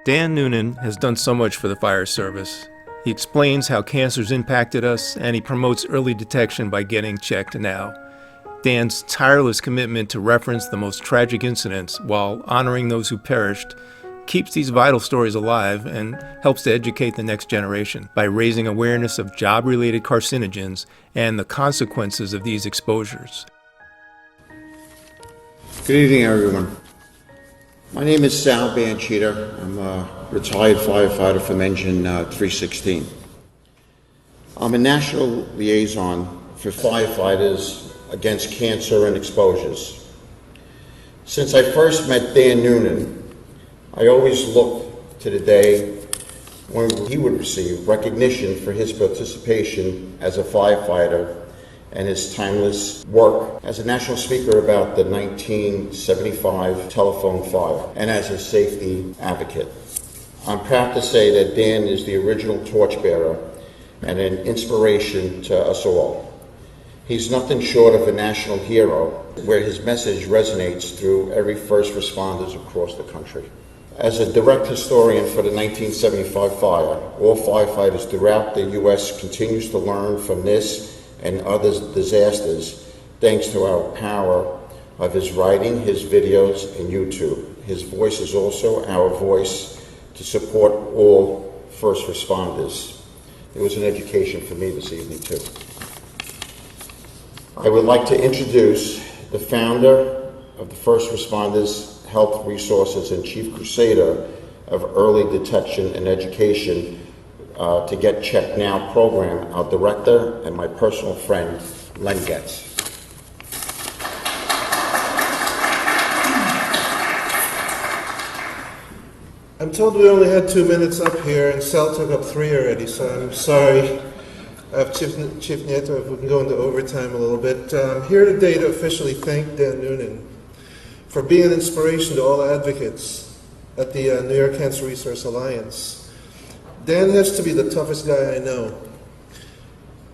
Dan Noonan has done so much for the fire service. He explains how cancer's impacted us, and he promotes early detection by getting checked now. Dan's tireless commitment to reference the most tragic incidents while honoring those who perished keeps these vital stories alive and helps to educate the next generation by raising awareness of job-related carcinogens and the consequences of these exposures. Good evening, everyone. My name is Sal Banchita. I'm a retired firefighter from Engine 316. I'm a national liaison for firefighters against cancer and exposures. Since I first met Dan Noonan, I always looked to the day when he would receive recognition for his participation as a firefighter and his timeless work as a national speaker about the 1975 telephone fire and as a safety advocate. I'm proud to say that Dan is the original torchbearer and an inspiration to us all. He's nothing short of a national hero, where his message resonates through every first responders across the country. As a direct historian for the 1975 fire, all firefighters throughout the U.S. continues to learn from this and other disasters thanks to our power of his writing, his videos, and YouTube. His voice is also our voice to support all first responders. It was an education for me this evening, too. I would like to introduce the founder of the First Responders Health Resources and Chief Crusader of Early Detection and Education to Get Checked Now program, our director and my personal friend, Len Getz. I'm told we only had 2 minutes up here, and Sal took up 3 already, so I'm sorry. I have Chief Nieto, if we can go into overtime a little bit. I'm here today to officially thank Dan Noonan for being an inspiration to all advocates at the New York Cancer Resource Alliance. Dan has to be the toughest guy I know.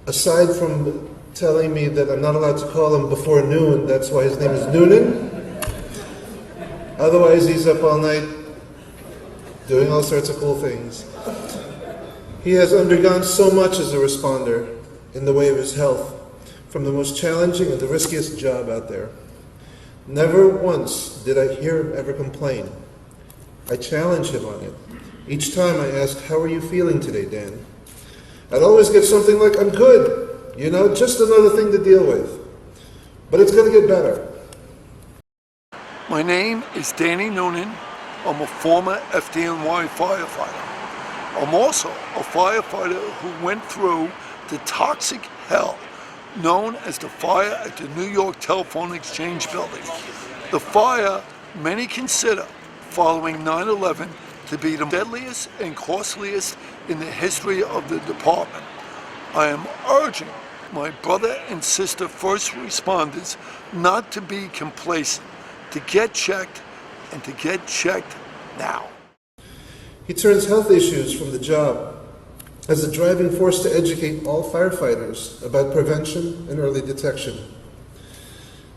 Aside from telling me that I'm not allowed to call him before noon, that's why his name is Noonan. Otherwise, he's up all night doing all sorts of cool things. He has undergone so much as a responder in the way of his health, from the most challenging and the riskiest job out there. Never once did I hear him ever complain. I challenge him on it. Each time I ask, "How are you feeling today, Dan?" I'd always get something like, "I'm good, just another thing to deal with. But it's going to get better." My name is Danny Noonan. I'm a former FDNY firefighter. I'm also a firefighter who went through the toxic hell known as the fire at the New York Telephone Exchange building. The fire many consider, following 9/11, to be the deadliest and costliest in the history of the department. I am urging my brother and sister first responders not to be complacent, to get checked, and to get checked now. He turns health issues from the job as a driving force to educate all firefighters about prevention and early detection.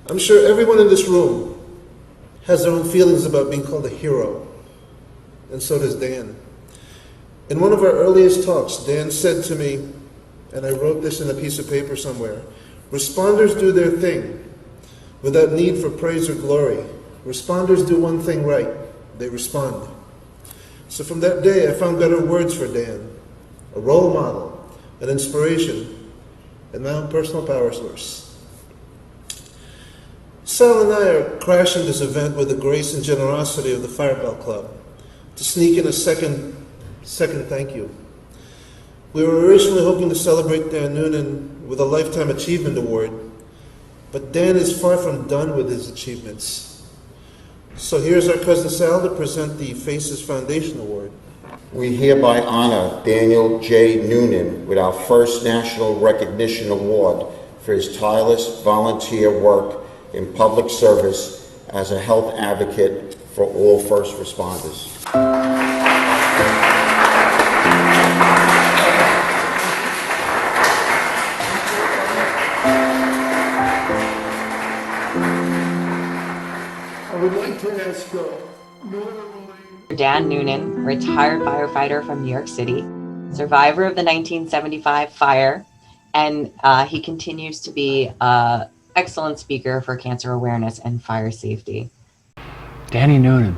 I'm sure everyone in this room has their own feelings about being called a hero, and so does Dan. In one of our earliest talks, Dan said to me, and I wrote this in a piece of paper somewhere, "Responders do their thing without need for praise or glory. Responders do one thing right, they respond." So from that day, I found better words for Dan: a role model, an inspiration, and my own personal power source. Sal and I are crashing this event with the grace and generosity of the Firebell Club to sneak in a second thank you. We were originally hoping to celebrate Dan Noonan with a Lifetime Achievement Award, but Dan is far from done with his achievements. So here's our cousin Sal to present the Faces Foundation Award. We hereby honor Daniel J. Noonan with our first National Recognition Award for his tireless volunteer work in public service as a health advocate for all first responders. I would like to ask Noonan Dan Noonan, retired firefighter from New York City, survivor of the 1975 fire, and he continues to be an excellent speaker for cancer awareness and fire safety. Danny Noonan,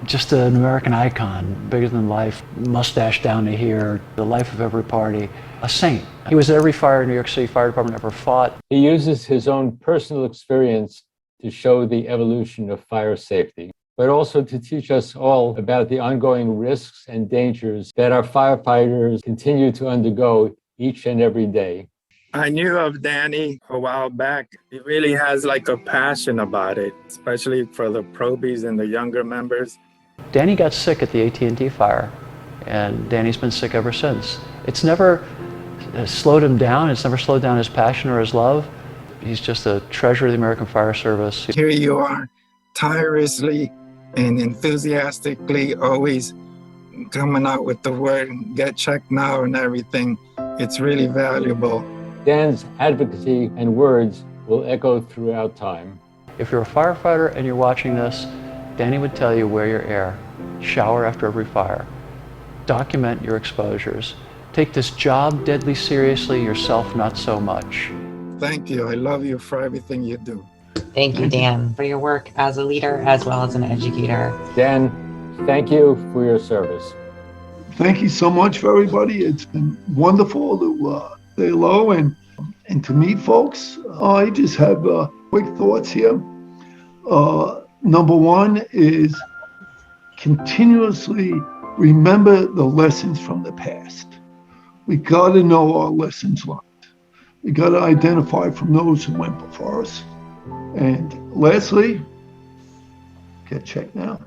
just an American icon, bigger than life, mustache down to here, the life of every party, a saint. He was at every fire New York City Fire Department ever fought. He uses his own personal experience to show the evolution of fire safety, but also to teach us all about the ongoing risks and dangers that our firefighters continue to undergo each and every day. I knew of Danny a while back. He really has like a passion about it, especially for the probies and the younger members. Danny got sick at the AT&T fire, and Danny's been sick ever since. It's never slowed him down. It's never slowed down his passion or his love. He's just a treasure of the American Fire Service. Here you are, tirelessly and enthusiastically always coming out with the word, get checked now and everything. It's really valuable. Dan's advocacy and words will echo throughout time. If you're a firefighter and you're watching this, Danny would tell you wear your air, shower after every fire, document your exposures, take this job deadly seriously, yourself not so much. Thank you. I love you for everything you do. Thank you, Dan, for your work as a leader as well as an educator. Dan, thank you for your service. Thank you so much for everybody. It's been wonderful to say hello and to meet folks. I just have quick thoughts here. Number one is continuously remember the lessons from the past. We got to know our lessons learned. We got to identify from those who went before us. And lastly, get checked now.